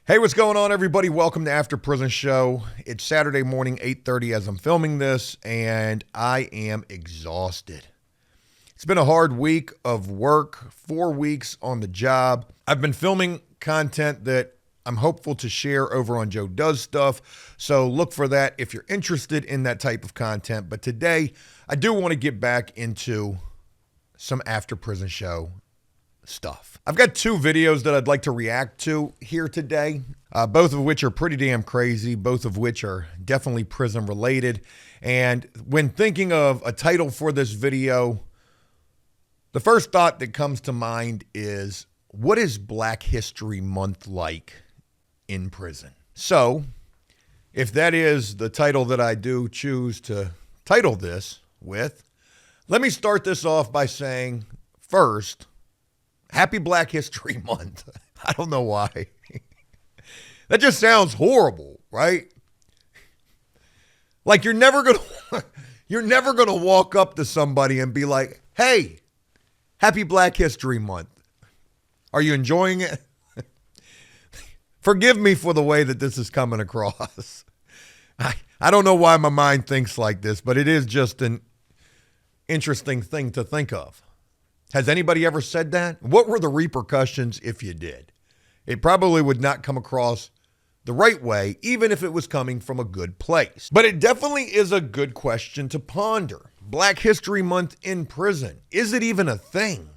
Hey, what's going on, everybody? Welcome to After Prison Show. It's Saturday morning, 8:30 as I'm filming this, and I am exhausted. It's been a hard week of work, 4 weeks on the job. I've been filming content that I'm hopeful to share over on Joe Does Stuff, so look for that if you're interested in that type of content. But today, I do want to get back into some After Prison Show stuff. I've got two videos that I'd like to react to here today, both of which are pretty damn crazy, both of which are definitely prison related. And when thinking of a title for this video, the first thought that comes to mind is, what is Black History Month like in prison? So, if that is the title that I do choose to title this with, let me start this off by saying, first, Happy Black History Month. I don't know why. That just sounds horrible, right? Like you're never gonna walk up to somebody and be like, "Hey, Happy Black History Month. Are you enjoying it?" Forgive me for the way that this is coming across. I don't know why my mind thinks like this, but it is just an interesting thing to think of. Has anybody ever said that? What were the repercussions if you did? It probably would not come across the right way, even if it was coming from a good place. But it definitely is a good question to ponder. Black History Month in prison. Is it even a thing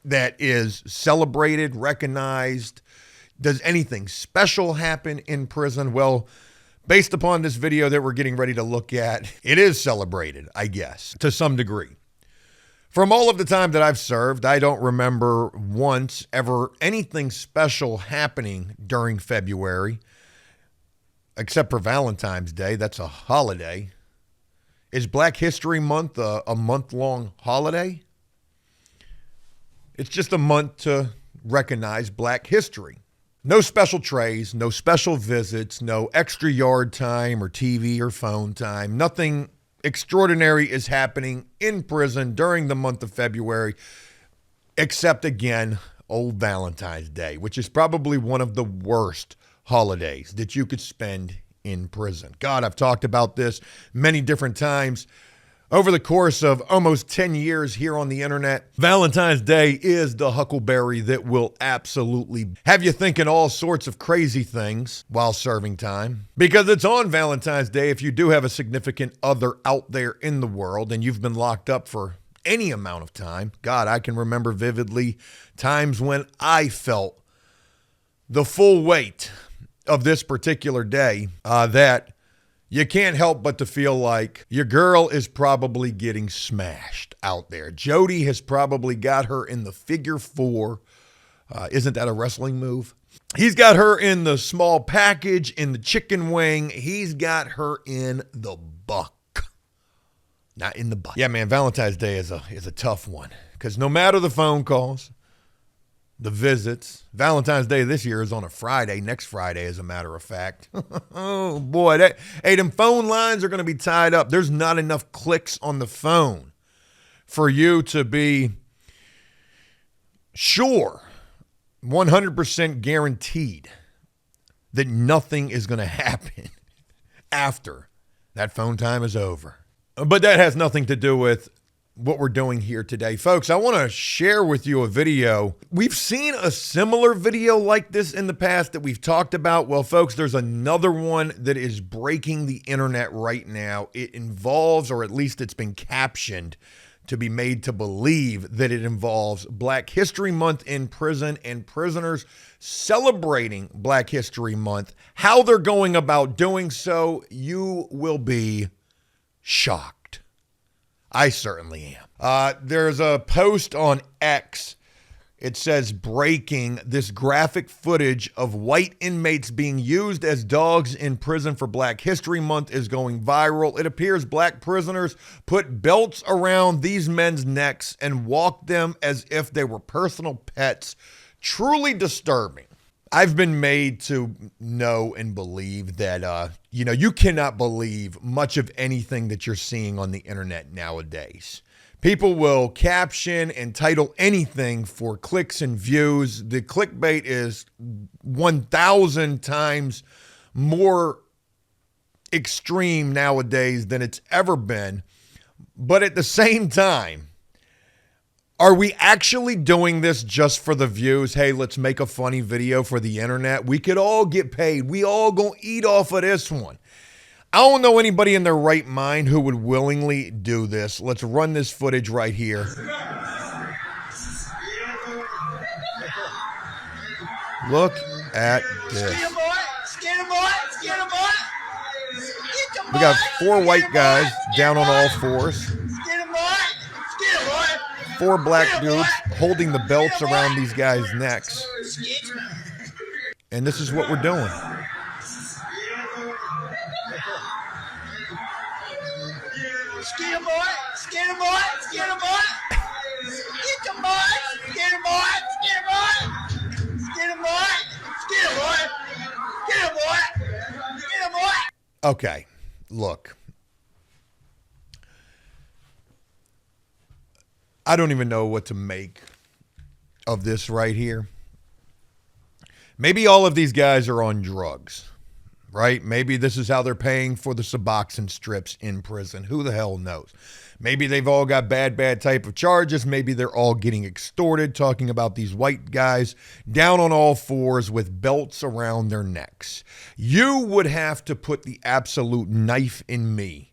that is celebrated, recognized? Does anything special happen in prison? Well, based upon this video that we're getting ready to look at, it is celebrated, I guess, to some degree. From all of the time that I've served, I don't remember once ever anything special happening during February, except for Valentine's Day. That's a holiday. Is Black History Month a month-long holiday? It's just a month to recognize Black history. No special trays, no special visits, no extra yard time or TV or phone time, nothing extraordinary is happening in prison during the month of February, except, again, old Valentine's Day, which is probably one of the worst holidays that you could spend in prison. God, I've talked about this many different times over the course of almost 10 years here on the internet. Valentine's Day is the huckleberry that will absolutely have you thinking all sorts of crazy things while serving time. Because it's on Valentine's Day, if you do have a significant other out there in the world and you've been locked up for any amount of time. God, I can remember vividly times when I felt the full weight of this particular day, that you can't help but to feel like your girl is probably getting smashed out there. Jody has probably got her in the figure four. Isn't that a wrestling move? He's got her in the small package, in the chicken wing. He's got her in the buck, not in the butt. Yeah, man, Valentine's Day is a tough one because no matter the phone calls, the visits. Valentine's Day this year is on a Friday. Next Friday, as a matter of fact. Oh, boy. Them phone lines are going to be tied up. There's not enough clicks on the phone for you to be sure, 100% guaranteed that nothing is going to happen after that phone time is over. But that has nothing to do with what we're doing here today. Folks, I want to share with you a video. We've seen a similar video like this in the past that we've talked about. Well, folks, there's another one that is breaking the internet right now. It involves, or at least it's been captioned to be made to believe that it involves Black History Month in prison and prisoners celebrating Black History Month. How they're going about doing so, you will be shocked. I certainly am. There's a post on X. It says, breaking, this graphic footage of white inmates being used as dogs in prison for Black History Month is going viral. It appears black prisoners put belts around these men's necks and walk them as if they were personal pets. Truly disturbing. I've been made to know and believe that, you cannot believe much of anything that you're seeing on the internet nowadays. People will caption and title anything for clicks and views. The clickbait is 1,000 times more extreme nowadays than it's ever been. But at the same time, are we actually doing this just for the views? Hey, let's make a funny video for the internet. We could all get paid. We all gonna eat off of this one. I don't know anybody in their right mind who would willingly do this. Let's run this footage right here. Look at this. We got 4 white guys down on all fours. 4 black dudes holding the belts around these guys' necks. And this is what we're doing. Okay, look. I don't even know what to make of this right here. Maybe all of these guys are on drugs, right? Maybe this is how they're paying for the Suboxone strips in prison. Who the hell knows? Maybe they've all got bad type of charges. Maybe they're all getting extorted, talking about these white guys down on all fours with belts around their necks. You would have to put the absolute knife in me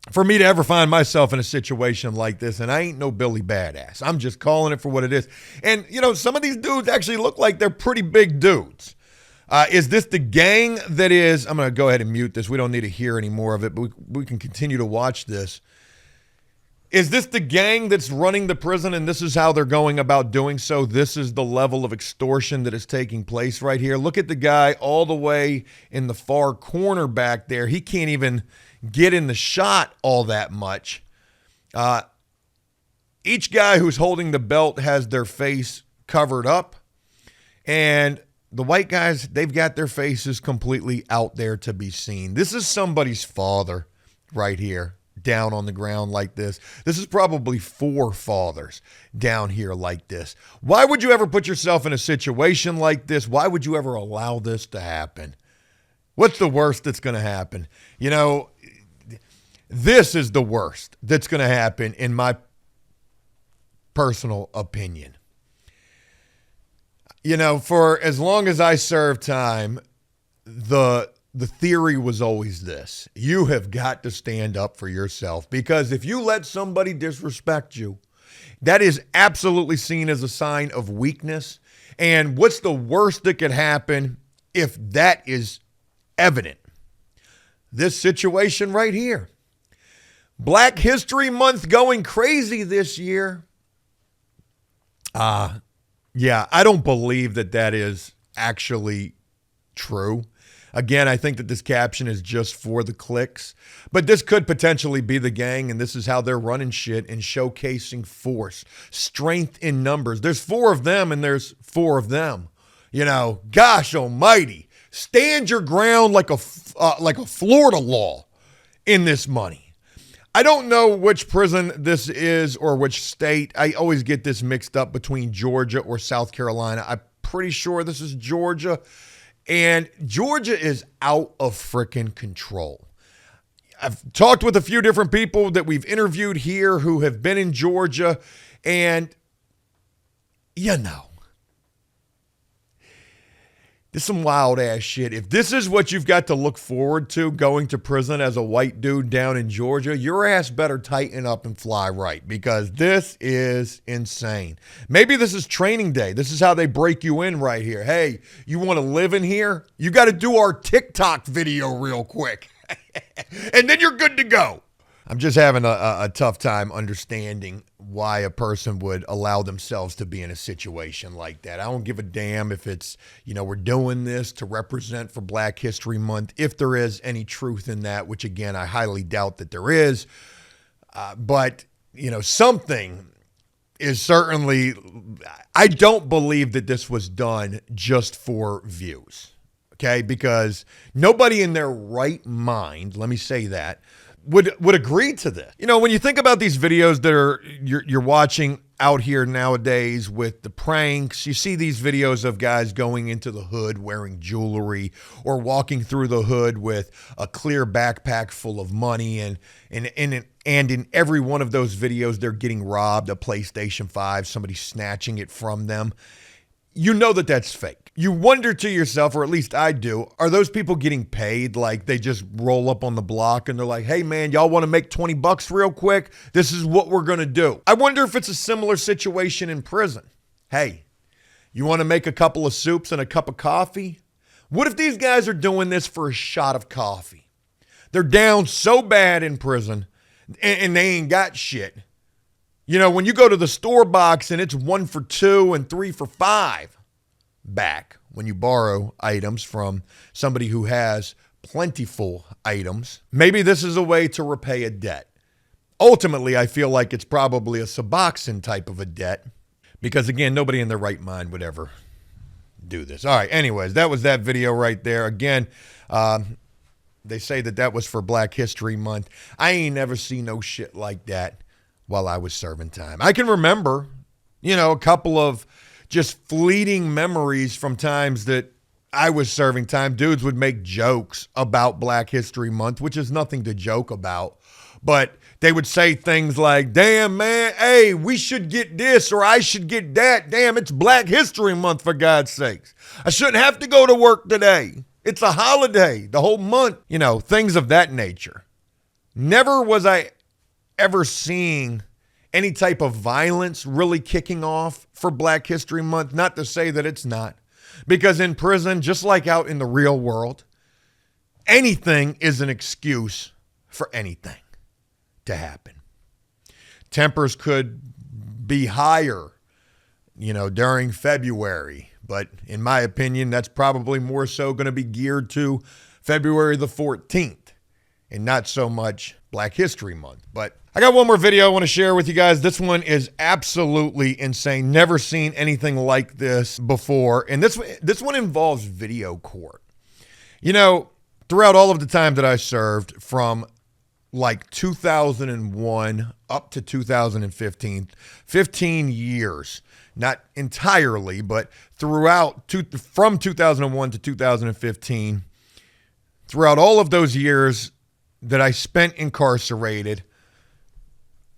for me to ever find myself in a situation like this. And I ain't no Billy Badass. I'm just calling it for what it is. And, you know, some of these dudes actually look like they're pretty big dudes. Is this the gang that is, I'm going to go ahead and mute this. We don't need to hear any more of it, but we can continue to watch this. Is this the gang that's running the prison and this is how they're going about doing so? This is the level of extortion that is taking place right here. Look at the guy all the way in the far corner back there. He can't even get in the shot all that much. Each guy who's holding the belt has their face covered up, and the white guys, they've got their faces completely out there to be seen. This is somebody's father right here, down on the ground like this. This is probably 4 fathers down here like this. Why would you ever put yourself in a situation like this? Why would you ever allow this to happen? What's the worst that's going to happen? You know, this is the worst that's going to happen in my personal opinion. You know, for as long as I served time, the theory was always this: you have got to stand up for yourself, because if you let somebody disrespect you, that is absolutely seen as a sign of weakness. And what's the worst that could happen if that is evident? This situation right here. Black History Month going crazy this year. Yeah, I don't believe that that is actually true. Again, I think that this caption is just for the clicks, but this could potentially be the gang, and this is how they're running shit and showcasing force, strength in numbers. There's 4 of them and there's 4 of them. You know, gosh almighty, stand your ground like a Florida law in this money. I don't know which prison this is or which state. I always get this mixed up between Georgia or South Carolina. I'm pretty sure this is Georgia. And Georgia is out of freaking control. I've talked with a few different people that we've interviewed here who have been in Georgia. And, you know, this is some wild ass shit. If this is what you've got to look forward to going to prison as a white dude down in Georgia, your ass better tighten up and fly right, because this is insane. Maybe this is training day. This is how they break you in right here. Hey, you want to live in here? You got to do our TikTok video real quick. And then you're good to go. I'm just having a tough time understanding why a person would allow themselves to be in a situation like that. I don't give a damn if it's, you know, we're doing this to represent for Black History Month, if there is any truth in that, which again, I highly doubt that there is. But, you know, something is certainly, I don't believe that this was done just for views. Okay, because nobody in their right mind, let me say that, would agree to this. You know, when you think about these videos that you're watching out here nowadays with the pranks, you see these videos of guys going into the hood wearing jewelry or walking through the hood with a clear backpack full of money, and in every one of those videos they're getting robbed, a PlayStation 5, somebody snatching it from them. You know that that's fake. You wonder to yourself, or at least I do, are those people getting paid? Like they just roll up on the block and they're like, hey man, y'all want to make 20 bucks real quick? This is what we're going to do. I wonder if it's a similar situation in prison. Hey, you want to make a couple of soups and a cup of coffee? What if these guys are doing this for a shot of coffee? They're down so bad in prison and they ain't got shit. You know, when you go to the store box and it's 1 for $2 and 3 for $5 back when you borrow items from somebody who has plentiful items, maybe this is a way to repay a debt. Ultimately, I feel like it's probably a Suboxone type of a debt because, again, nobody in their right mind would ever do this. All right, anyways, that was that video right there. Again, they say that was for Black History Month. I ain't never seen no shit like that while I was serving time. I can remember, you know, a couple of just fleeting memories from times that I was serving time. Dudes would make jokes about Black History Month, which is nothing to joke about. But they would say things like, damn, man, hey, we should get this or I should get that. Damn, it's Black History Month, for God's sakes. I shouldn't have to go to work today. It's a holiday, the whole month. You know, things of that nature. Never was I ever seeing any type of violence really kicking off for Black History Month. Not to say that it's not. Because in prison, just like out in the real world, anything is an excuse for anything to happen. Tempers could be higher, you know, during February. But in my opinion, that's probably more so going to be geared to February the 14th and not so much Black History Month. But I got one more video I want to share with you guys. This one is absolutely insane. Never seen anything like this before. And this one involves video court. You know, throughout all of the time that I served from like 2001 up to 2015, 15 years, not entirely, but throughout from 2001 to 2015, throughout all of those years that I spent incarcerated,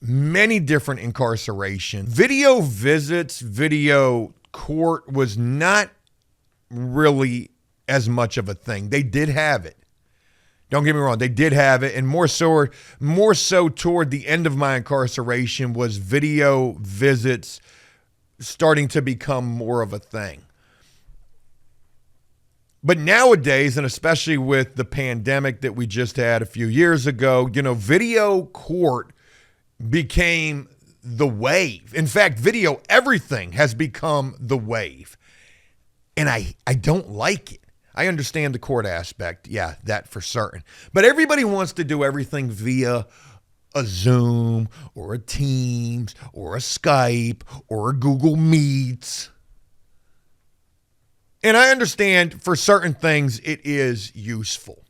many different incarceration, video visits, video court was not really as much of a thing. They did have it. Don't get me wrong, they did have it, and more so toward the end of my incarceration was video visits starting to become more of a thing. But nowadays, and especially with the pandemic that we just had a few years ago, you know, video court became the wave. In fact, video everything has become the wave. And I don't like it. I understand the court aspect. Yeah, that for certain. But everybody wants to do everything via a Zoom or a Teams or a Skype or a Google Meets. And I understand for certain things it is useful.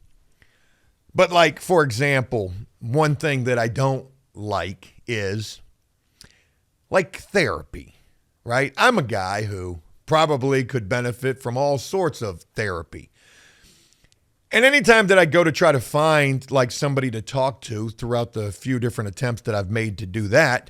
But like, for example, one thing that I don't like is like therapy, right? I'm a guy who probably could benefit from all sorts of therapy. And anytime that I go to try to find like somebody to talk to throughout the few different attempts that I've made to do that,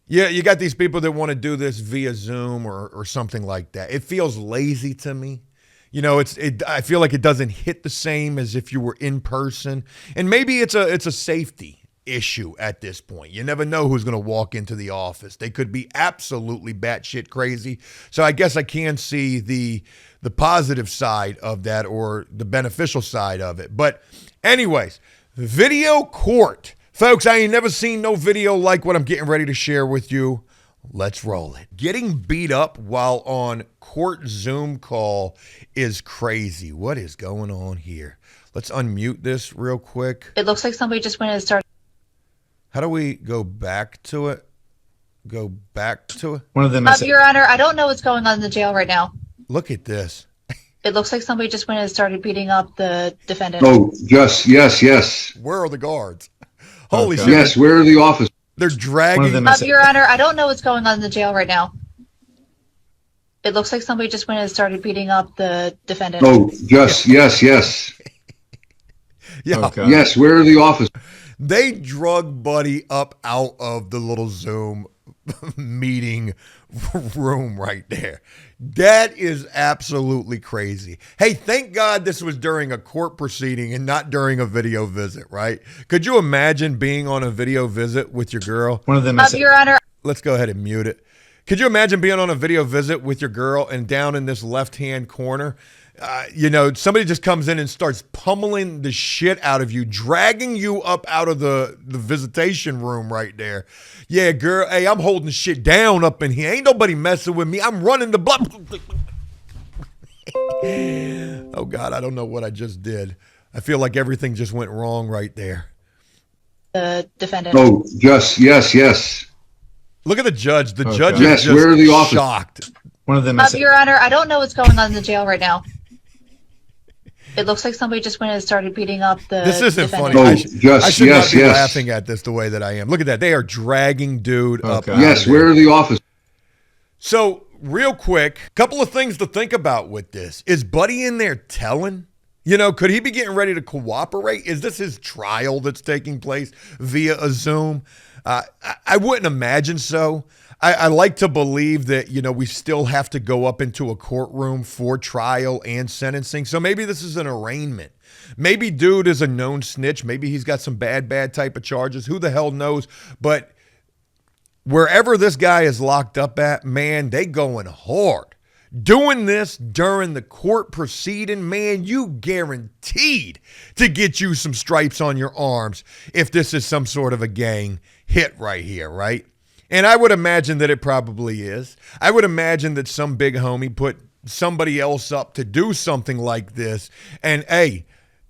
yeah, you got these people that want to do this via Zoom or something like that. It feels lazy to me. You know, I feel like it doesn't hit the same as if you were in person. And maybe it's a safety issue at this point. You never know who's going to walk into the office. They could be absolutely batshit crazy. So I guess I can see the positive side of that or the beneficial side of it. But anyways, video court. Folks, I ain't never seen no video like what I'm getting ready to share with you. Let's roll it. Getting beat up while on court Zoom call is crazy. What is going on here? Let's unmute this real quick. It looks like somebody just went and started. How do we go back to it? Go back to it? One of them Your Honor, I don't know what's going on in the jail right now. Look at this. It looks like somebody just went and started beating up the defendant. Oh, just, yes. Where are the guards? Holy Okay. shit. Yes, where are the officers? They're dragging. One of them is- Your Honor, I don't know what's going on in the jail right now. It looks like somebody just went and started beating up the defendant. Oh, just, yes. Yeah. Okay. Yes, where are the officers? They drug Buddy up out of the little Zoom meeting room right there. That is absolutely crazy. Hey, thank God this was during a court proceeding and not during a video visit, right? Could you imagine being on a video visit with your girl? One of them is Your Honor, Let's go ahead and mute it. Could you imagine being on a video visit with your girl and down in this left-hand corner, somebody just comes in and starts pummeling the shit out of you, dragging you up out of the visitation room right there. Yeah, girl, hey, I'm holding shit down up in here. Ain't nobody messing with me. I'm running the blood. Oh, God, I don't know what I just did. I feel like everything just went wrong right there. the defendant. Oh, just, yes. Look at the judge. The Okay. judge Yes, is just where are the officers? shocked. one of them is Your Honor, I don't know what's going on in the jail right now. It looks like somebody just went and started beating up the This isn't defendant. funny. Oh, I should not yes. be laughing at this the way that I am. Look at that. They are dragging dude up. Okay. out Yes, of there. where are the officers? So, real quick, couple of things to think about with this. Is Buddy in there telling? Could he be getting ready to cooperate? Is this his trial that's taking place via a Zoom? I wouldn't imagine so. I like to believe that, we still have to go up into a courtroom for trial and sentencing. So maybe this is an arraignment. Maybe dude is a known snitch. Maybe he's got some bad type of charges. Who the hell knows? But wherever this guy is locked up at, man, they going hard. Doing this during the court proceeding, man, you guaranteed to get you some stripes on your arms if this is some sort of a gang hit right here, right? And I would imagine that it probably is. I would imagine that some big homie put somebody else up to do something like this. And hey,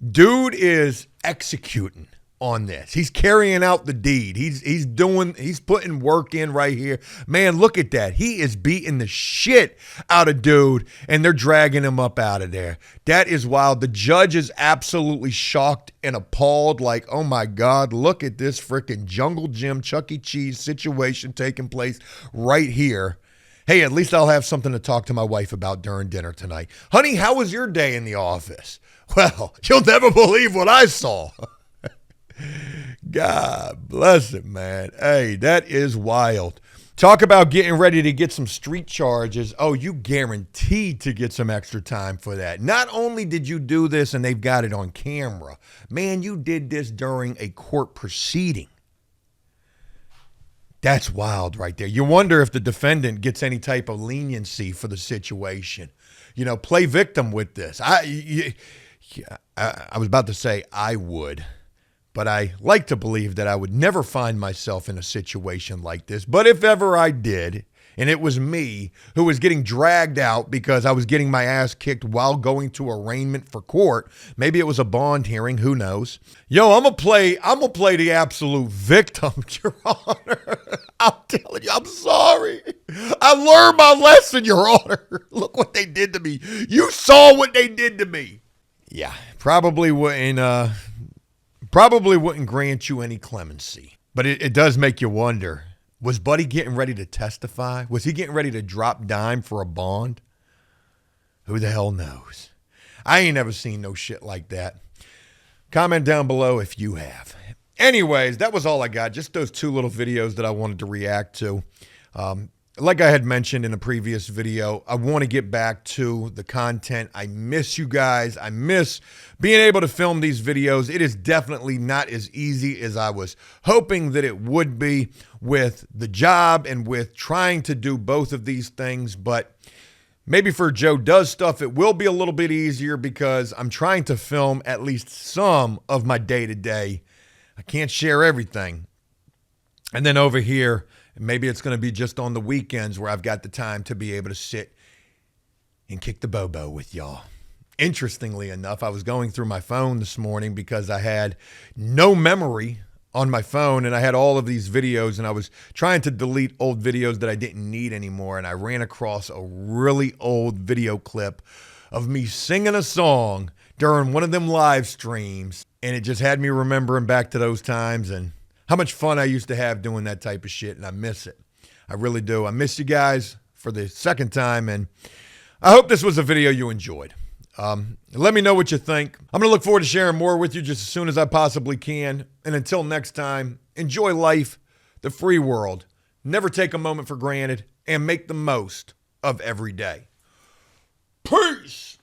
dude is executing on this. He's carrying out the deed. He's putting work in right here. Man, look at that. He is beating the shit out of dude, and they're dragging him up out of there. That is wild. The judge is absolutely shocked and appalled, like, oh my God, look at this freaking Jungle Gym, Chuck E. Cheese situation taking place right here. Hey, at least I'll have something to talk to my wife about during dinner tonight. Honey, how was your day in the office? Well, you'll never believe what I saw. God bless it, man. Hey, that is wild. Talk about getting ready to get some street charges. Oh, you guaranteed to get some extra time for that. Not only did you do this and they've got it on camera, man, you did this during a court proceeding. That's wild right there. You wonder if the defendant gets any type of leniency for the situation. Play victim with this. I was about to say I would. But I like to believe that I would never find myself in a situation like this. But if ever I did, and it was me who was getting dragged out because I was getting my ass kicked while going to arraignment for court, maybe it was a bond hearing, who knows? Yo, I'm gonna play the absolute victim, Your Honor. I'm telling you, I'm sorry. I learned my lesson, Your Honor. Look what they did to me. You saw what they did to me. Yeah, probably wouldn't grant you any clemency. But it does make you wonder, was Buddy getting ready to testify? Was he getting ready to drop dime for a bond? Who the hell knows? I ain't never seen no shit like that. Comment down below if you have. Anyways, that was all I got. Just those two little videos that I wanted to react to. Like I had mentioned in a previous video, I want to get back to the content. I miss you guys. I miss being able to film these videos. It is definitely not as easy as I was hoping that it would be with the job and with trying to do both of these things. But maybe for Joe Does Stuff, it will be a little bit easier because I'm trying to film at least some of my day-to-day. I can't share everything. And then over here, maybe it's going to be just on the weekends where I've got the time to be able to sit and kick the bobo with y'all. Interestingly enough, I was going through my phone this morning because I had no memory on my phone and I had all of these videos and I was trying to delete old videos that I didn't need anymore. And I ran across a really old video clip of me singing a song during one of them live streams. And it just had me remembering back to those times and how much fun I used to have doing that type of shit. And I miss it. I really do. I miss you guys for the second time. And I hope this was a video you enjoyed. Let me know what you think. I'm going to look forward to sharing more with you just as soon as I possibly can. And until next time, enjoy life, the free world. Never take a moment for granted and make the most of every day. Peace!